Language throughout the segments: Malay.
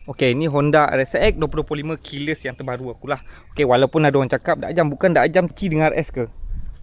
Okay, ni Honda RSX 2025 keyless yang terbaru akulah. Okay, walaupun ada orang cakap dak ajam, bukan dak ajam C dengan RS ke?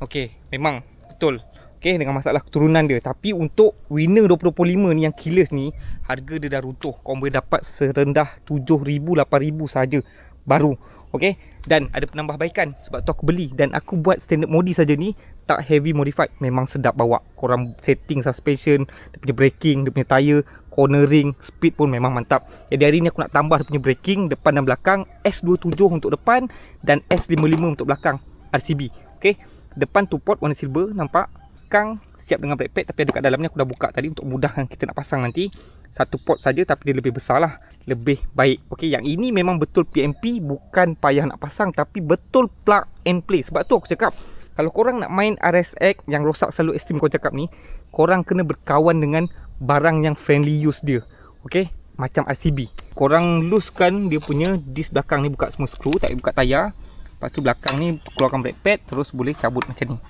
Okay, memang betul. Okay, dengan masalah keturunan dia. Tapi untuk Winner 2025 ni yang keyless ni, harga dia dah runtuh. Kau boleh dapat serendah 7,000, 8,000 saja baru. Okay, dan ada penambahbaikan sebab tu aku beli. Dan aku buat standard modi saja ni, tak heavy modified. Memang sedap bawa. Korang setting suspension, dia punya braking, dia punya tyre, cornering, speed pun memang mantap. Jadi hari ni aku nak tambah dia punya braking depan dan belakang. S27 untuk depan dan S55 untuk belakang, RCB. Okay, depan tu port warna silver, nampak? Belakang siap dengan brake pad, tapi ada kat dalam ni aku dah buka tadi untuk mudahkan kita nak pasang nanti. Satu port saja tapi dia lebih besar lah, lebih baik. Okey, yang ini memang betul PMP, bukan payah nak pasang tapi betul plug and play. Sebab tu aku cakap, kalau korang nak main RSX yang rosak selalu ekstrim kau cakap ni, korang kena berkawan dengan barang yang friendly use dia. Okey, macam RCB. Korang loosekan dia punya disc belakang ni, buka semua skru, tak buka tayar. Lepas tu belakang ni keluarkan brake pad, terus boleh cabut macam ni.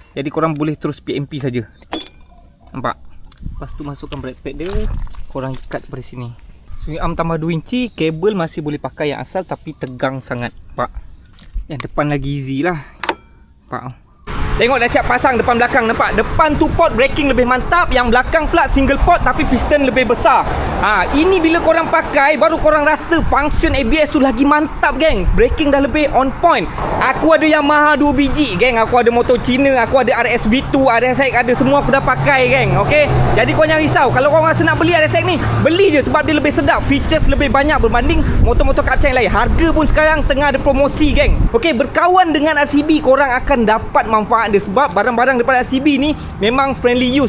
Jadi korang boleh terus PMP saja. Nampak? Lepas tu masukkan brake pad dia, korang ikat daripada sini. Swing arm tambah 2 inci, kabel masih boleh pakai yang asal tapi tegang sangat. Nampak? Yang depan lagi easy lah. Nampak? Tengok dah siap pasang depan belakang, nampak? Depan tu port braking lebih mantap, yang belakang pula single port tapi piston lebih besar. Ini bila korang pakai baru korang rasa function ABS tu lagi mantap, geng. Braking dah lebih on point. Aku ada Yamaha 2 biji, geng. Aku ada motor Cina, aku ada RS V2, RSX ada, semua aku dah pakai, geng. Okey. Jadi kau jangan risau. Kalau korang rasa nak beli RSX ni, beli je sebab dia lebih sedap, features lebih banyak berbanding motor-motor kapcai lain. Harga pun sekarang tengah ada promosi, geng. Okey, berkawan dengan RCB korang akan dapat manfaat dia sebab barang-barang daripada RCB ni memang friendly use.